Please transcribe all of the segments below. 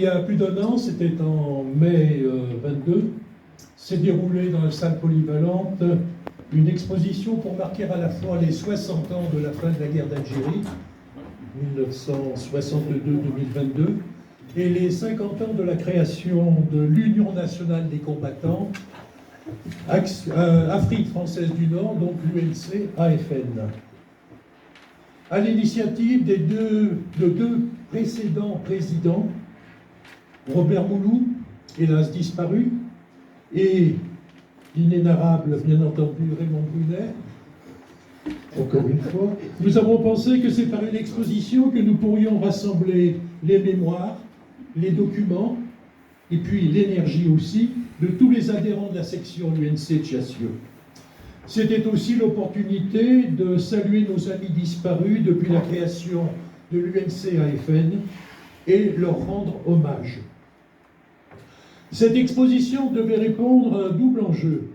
y a plus d'un an, c'était en mai 22, s'est déroulée dans la salle polyvalente une exposition pour marquer à la fois les 60 ans de la fin de la guerre d'Algérie, 1962-2022, et les 50 ans de la création de l'Union nationale des combattants, Afrique française du Nord, donc l'UNC-AFN. À l'initiative de deux précédents présidents, Robert Moulou, hélas disparu, et l'inénarrable, bien entendu, Raymond Brunet, encore une fois, nous avons pensé que c'est par une exposition que nous pourrions rassembler les mémoires, les documents, et puis l'énergie aussi, de tous les adhérents de la section UNC de Chassieux. C'était aussi l'opportunité de saluer nos amis disparus depuis la création de l'UNC-AFN et leur rendre hommage. Cette exposition devait répondre à un double enjeu.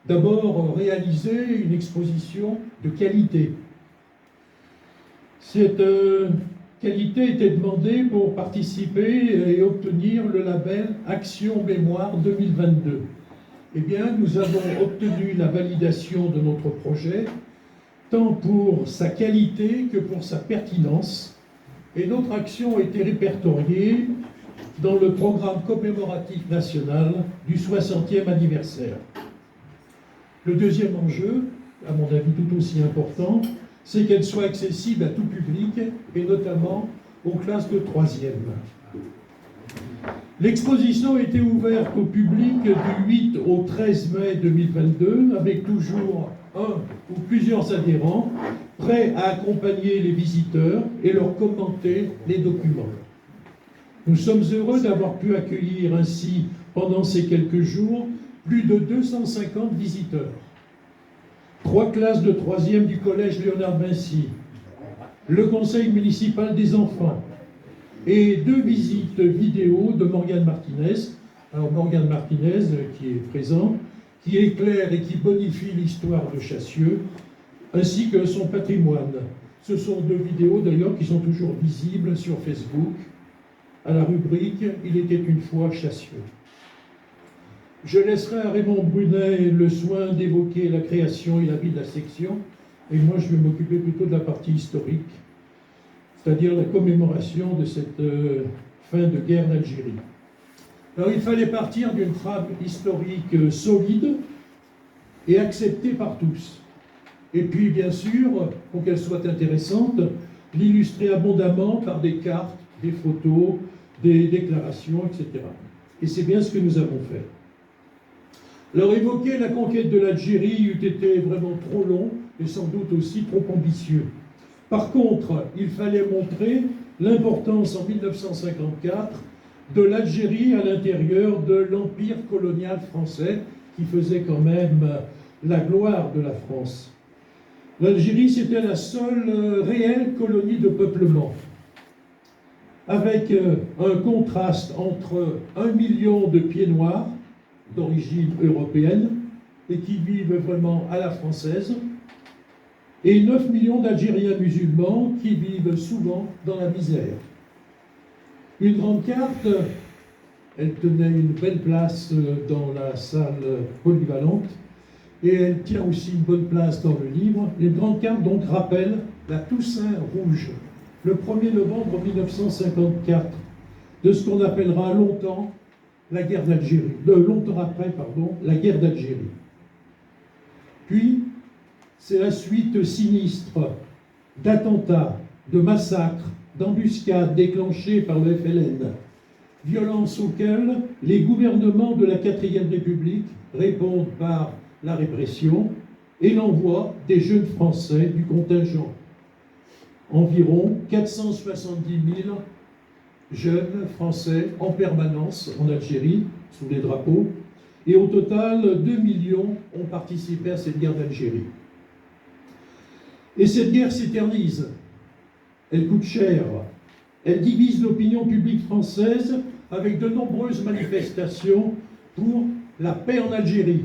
D'abord, réaliser une exposition de qualité. Cette qualité était demandée pour participer et obtenir le label Action Mémoire 2022. Eh bien, nous avons obtenu la validation de notre projet, tant pour sa qualité que pour sa pertinence, et notre action a été répertoriée dans le programme commémoratif national du 60e anniversaire. Le deuxième enjeu, à mon avis tout aussi important, c'est qu'elle soit accessible à tout public, et notamment aux classes de 3e. L'exposition a été ouverte au public du 8 au 13 mai 2022, avec toujours un ou plusieurs adhérents prêts à accompagner les visiteurs et leur commenter les documents. Nous sommes heureux d'avoir pu accueillir ainsi, pendant ces quelques jours, plus de 250 visiteurs. 3 classes de 3e du collège Léonard Vinci, le conseil municipal des enfants, et 2 visites vidéo de Morgane Martinez. Alors Morgane Martinez, qui est présent, qui éclaire et qui bonifie l'histoire de Chassieux, ainsi que son patrimoine. Ce sont 2 vidéos d'ailleurs qui sont toujours visibles sur Facebook, à la rubrique « Il était une fois Chassieux ». Je laisserai à Raymond Brunet le soin d'évoquer la création et la vie de la section, et moi je vais m'occuper plutôt de la partie historique, c'est-à-dire la commémoration de cette fin de guerre d'Algérie. Alors il fallait partir d'une trame historique solide et acceptée par tous. Et puis bien sûr, pour qu'elle soit intéressante, l'illustrer abondamment par des cartes, des photos, des déclarations, etc. Et c'est bien ce que nous avons fait. Alors évoquer la conquête de l'Algérie eût été vraiment trop long et sans doute aussi trop ambitieux. Par contre, il fallait montrer l'importance en 1954 de l'Algérie à l'intérieur de l'empire colonial français qui faisait quand même la gloire de la France. L'Algérie, c'était la seule réelle colonie de peuplement, avec un contraste entre 1 million de pieds noirs d'origine européenne et qui vivent vraiment à la française, et 9 millions d'Algériens musulmans qui vivent souvent dans la misère. Une grande carte, elle tenait une belle place dans la salle polyvalente, et elle tient aussi une bonne place dans le livre. Une grande carte donc rappelle la Toussaint rouge, le 1er novembre 1954, de ce qu'on appellera longtemps la guerre d'Algérie, longtemps après, la guerre d'Algérie. Puis, c'est la suite sinistre d'attentats, de massacres, d'embuscades déclenchées par le FLN, violences auxquelles les gouvernements de la 4e République répondent par la répression et l'envoi des jeunes Français du contingent. Environ 470 000 jeunes Français en permanence en Algérie, sous les drapeaux, et au total, 2 millions ont participé à cette guerre d'Algérie. Et cette guerre s'éternise, elle coûte cher, elle divise l'opinion publique française avec de nombreuses manifestations pour la paix en Algérie.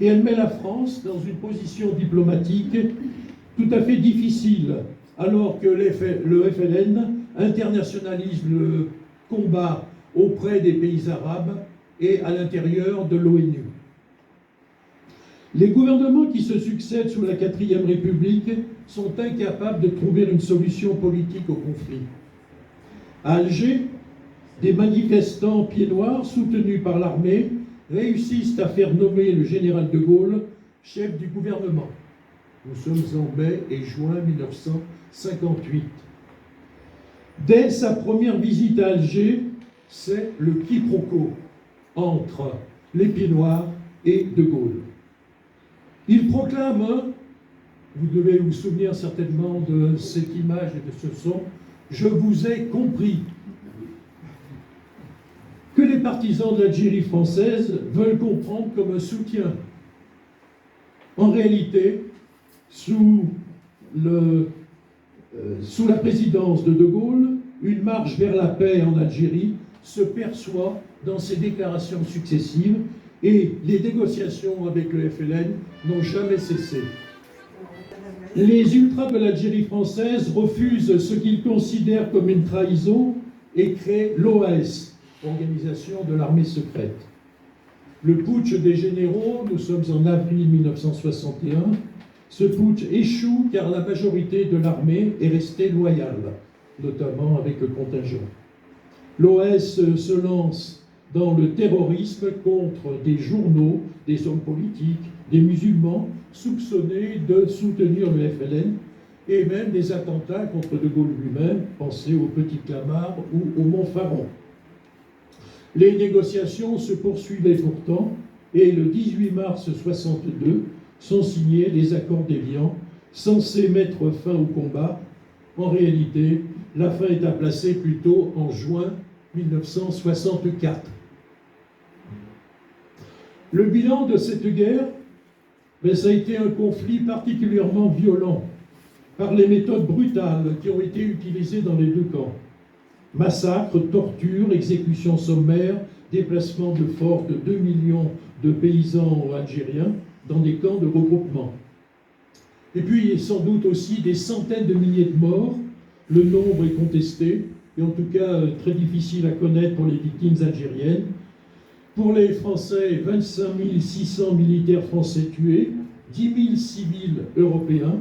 Et elle met la France dans une position diplomatique tout à fait difficile, alors que le FLN internationalise combat auprès des pays arabes et à l'intérieur de l'ONU. Les gouvernements qui se succèdent sous la 4e République sont incapables de trouver une solution politique au conflit. À Alger, des manifestants pieds noirs soutenus par l'armée réussissent à faire nommer le général de Gaulle chef du gouvernement. Nous sommes en mai et juin 1958. Dès sa première visite à Alger, c'est le quiproquo entre les pieds noirs et de Gaulle. Il proclame, vous devez vous souvenir certainement de cette image et de ce son, « Je vous ai compris », que les partisans de l'Algérie française veulent comprendre comme un soutien. En réalité, sous la présidence de Gaulle, une marche vers la paix en Algérie se perçoit dans ses déclarations successives et les négociations avec le FLN n'ont jamais cessé. Les ultras de l'Algérie française refusent ce qu'ils considèrent comme une trahison et créent l'OAS, Organisation de l'armée secrète. Le putsch des généraux, nous sommes en avril 1961, ce putsch échoue car la majorité de l'armée est restée loyale, notamment avec le contingent. L'OAS se lance dans le terrorisme contre des journaux, des hommes politiques, des musulmans soupçonnés de soutenir le FLN et même des attentats contre de Gaulle lui-même, pensez au Petit Clamart ou au Montfaron. Les négociations se poursuivaient pourtant et le 18 mars 1962 sont signés les accords d'Évian censés mettre fin au combat. En réalité, la fin est à placer plutôt en juin 1964. Le bilan de cette guerre, ça a été un conflit particulièrement violent par les méthodes brutales qui ont été utilisées dans les deux camps. Massacres, tortures, exécutions sommaires, déplacement de force de 2 millions de paysans algériens dans des camps de regroupement. Et puis, sans doute aussi des centaines de milliers de morts. Le nombre est contesté, et en tout cas très difficile à connaître pour les victimes algériennes. Pour les Français, 25 600 militaires français tués, 10 000 civils européens,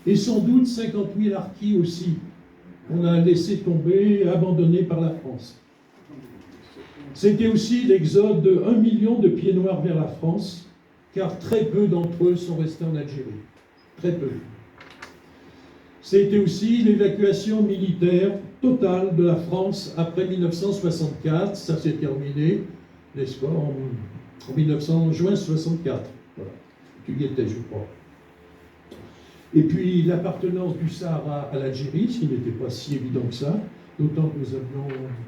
et sans doute 50 000 harkis aussi. On a laissé tomber, abandonnés par la France. C'était aussi l'exode de 1 million de pieds noirs vers la France, car très peu d'entre eux sont restés en Algérie. Très peu. C'était aussi l'évacuation militaire totale de la France après 1964. Ça s'est terminé, n'est-ce pas, en juin 1964. Voilà. Tu y étais, je crois. Et puis l'appartenance du Sahara à l'Algérie, ce qui n'était pas si évident que ça, d'autant que nous avions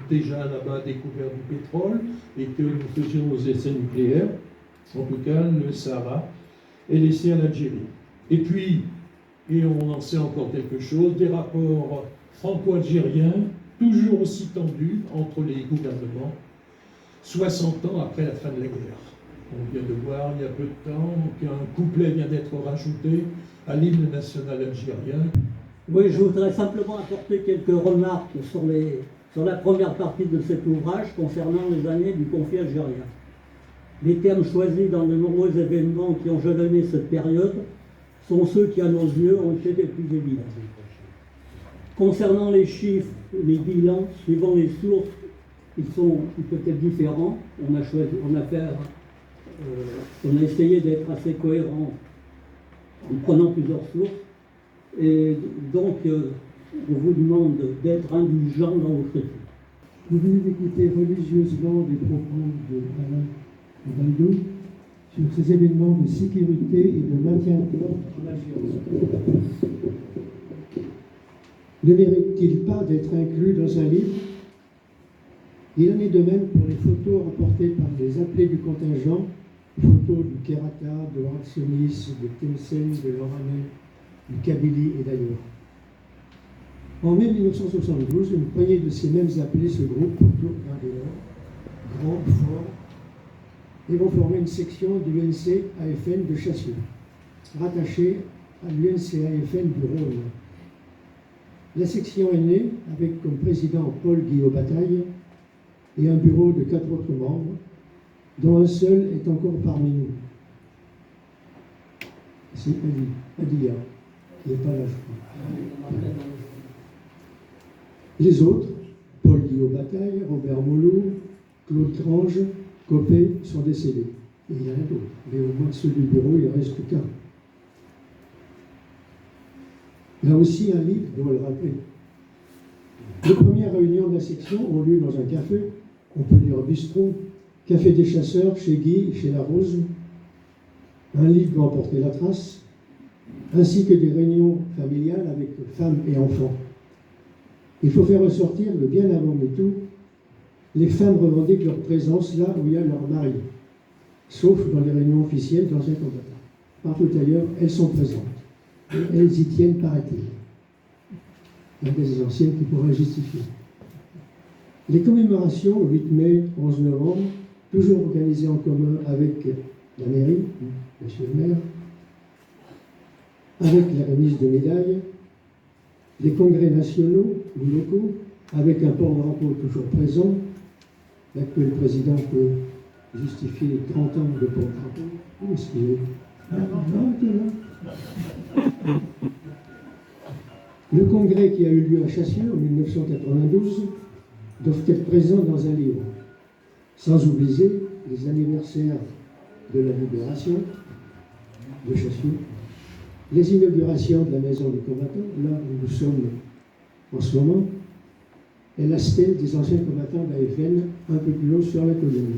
déjà là-bas découvert du pétrole et que nous faisions nos essais nucléaires. En tout cas, le Sahara est laissé à l'Algérie. Et puis, et on en sait encore quelque chose, des rapports franco-algériens, toujours aussi tendus entre les gouvernements, 60 ans après la fin de la guerre. On vient de voir il y a peu de temps qu'un couplet vient d'être rajouté à l'hymne national algérien. Oui, je voudrais simplement apporter quelques remarques sur la première partie de cet ouvrage concernant les années du conflit algérien. Les termes choisis dans de nombreux événements qui ont jalonné cette période sont ceux qui, à nos yeux, ont été les plus évidents. Concernant les chiffres, les bilans, suivant les sources, ils sont peut-être différents. On a essayé d'être assez cohérent en prenant plusieurs sources. Et donc, on vous demande d'être indulgent dans vos critiques. Vous venez d'écouter religieusement les propos de Alain Baldou sur ces événements de sécurité et de maintien de l'ordre en Algérie. Ne mérite-t-il pas d'être inclus dans un livre? Il en est de même pour les photos rapportées par les appelés du contingent, photos du Keraka, de Raxionis, de Tlemcen, de Loranais, du Kabylie et d'ailleurs. En mai 1972, une poignée de ces mêmes appelés se groupent autour d'un dehors, grand, fort, et vont former une section de l'UNC-AFN de Chassieux, rattachée à l'UNC-AFN du Rhône. La section est née avec comme président Paul Guillaume Bataille, et un bureau de 4 autres membres, dont un seul est encore parmi nous. C'est Adia, qui n'est pas là, je crois. Les autres, Paul Guillaume Bataille, Robert Moulou, Claude Grange, Copé, sont décédés. Et il y en a d'autres, mais au moins ceux du bureau, il ne reste qu'un. Là aussi, un livre doit le rappeler. Les premières réunions de la section ont lieu dans un café, on peut dire bistrot, café des chasseurs, chez Guy, chez La Rose. Un livre doit en porter la trace, ainsi que des réunions familiales avec femmes et enfants. Il faut faire ressortir le bien avant MeToo, les femmes revendiquent leur présence là où il y a leur mari, sauf dans les réunions officielles d'anciens combattants. Partout ailleurs, elles sont présentes. Et elles y tiennent, paraît-il. Il y a des anciennes qui pourraient justifier. Les commémorations, 8 mai, 11 novembre, toujours organisées en commun avec la mairie, monsieur le maire, avec la remise de médailles, les congrès nationaux ou locaux, avec un porte-drapeau toujours présent. L'actuel président peut justifier 30 ans de porte-drapeau. Où est-ce qu'il est ? Le congrès qui a eu lieu à Chassieux en 1992 doit être présent dans un livre, sans oublier les anniversaires de la libération de Chassieux, les inaugurations de la maison du combattant, là où nous sommes en ce moment, et la stèle des anciens combattants de la FN un peu plus haut sur la colline.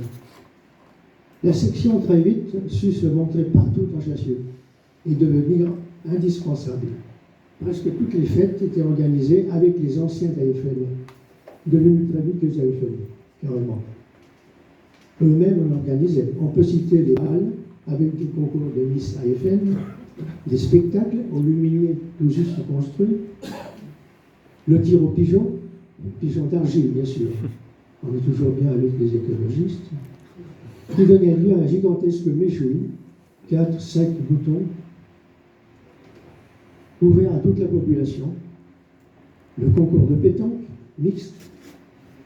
La section très vite sut se montrer partout en Chassieux et devenir indispensable. Presque toutes les fêtes étaient organisées avec les anciens de la FN, devenus très vite les AFN, carrément. Eux-mêmes en organisaient. On peut citer les balles avec du concours de Miss AFN, des spectacles au Luminier tout juste construits, le tir au pigeon d'argile bien sûr, on est toujours bien avec les écologistes, qui donnait lieu à un gigantesque méchoui, 4-5 boutons, ouvert à toute la population, le concours de pétanque, mixte,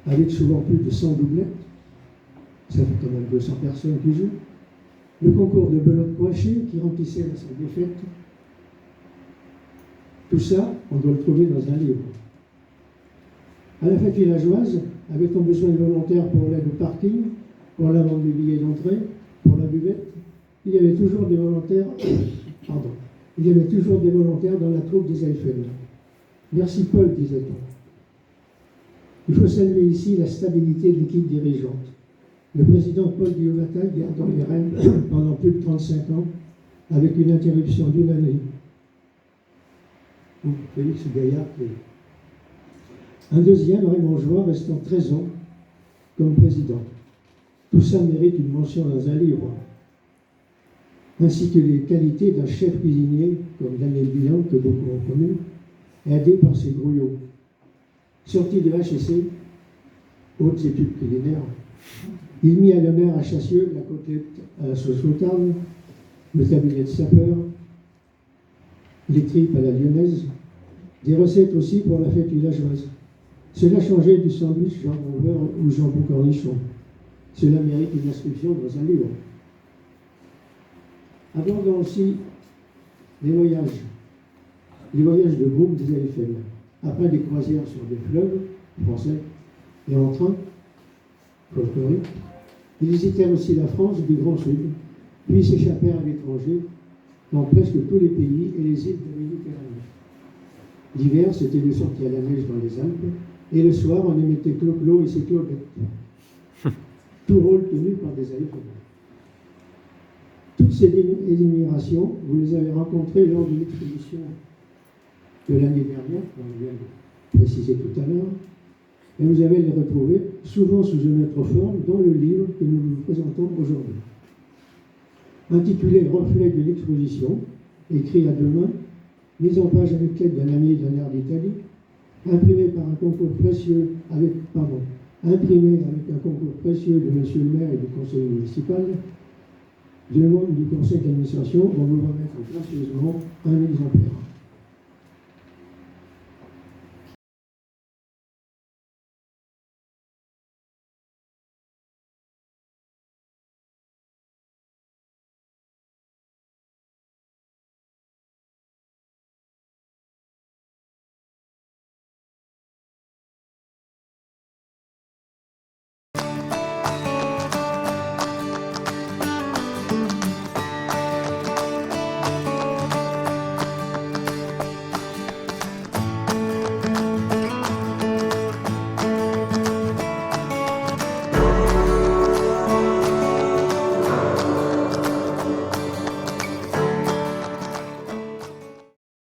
avec souvent plus de 100 doublettes, ça fait quand même 200 personnes qui jouent, le concours de belote poachée qui remplissait la salle des fêtes. Tout ça, on doit le trouver dans un livre. À la fête villageoise, avait-on besoin de volontaires pour l'aide au parking, pour la vente des billets d'entrée, pour la buvette? Il y avait toujours des volontaires, il y avait toujours des volontaires dans la troupe des AFN. Merci Paul, disait-on. Il faut saluer ici la stabilité de l'équipe dirigeante. Le président Paul Guillaume Bataille gardant les rênes pendant plus de 35 ans, avec une interruption d'une année. Félix Gaillard. Un deuxième, Raymond Joie, restant 13 ans comme président. Tout ça mérite une mention dans un livre, ainsi que les qualités d'un chef cuisinier, comme Daniel Bilan, que beaucoup ont connu, aidé par ses grouillots. Sorti de HEC, hautes études culinaires, il mit à l'honneur à Chassieux la côtelette à la sauce moutarde, le tablier de sapeur, les tripes à la lyonnaise, des recettes aussi pour la fête villageoise. Cela changeait du sandwich jambon beurre ou jambon cornichon. Cela mérite une inscription dans un livre. Abordons aussi les voyages de groupe des AFN. Après des croisières sur des fleuves français et en train, folklorique, ils visitèrent aussi la France du Grand Sud, puis s'échappèrent à l'étranger, dans presque tous les pays et les îles de Méditerranée. L'hiver, c'était des sorties à la neige dans les Alpes, et le soir, on émettait Clo-Clo et ses clopettes. Tout rôle tenu par des AFN. Toutes ces énumérations, vous les avez rencontrées lors de l'exposition de l'année dernière, qu'on vient de préciser tout à l'heure, et vous allez les retrouver souvent sous une autre forme dans le livre que nous vous présentons aujourd'hui. Intitulé Reflet de l'exposition, écrit à deux mains, mis en page avec l'aide d'un ami d'un air d'Italie, imprimé un concours précieux de monsieur le maire et du conseil municipal, du monde du conseil d'administration, on vous remettre gracieusement un exemplaire.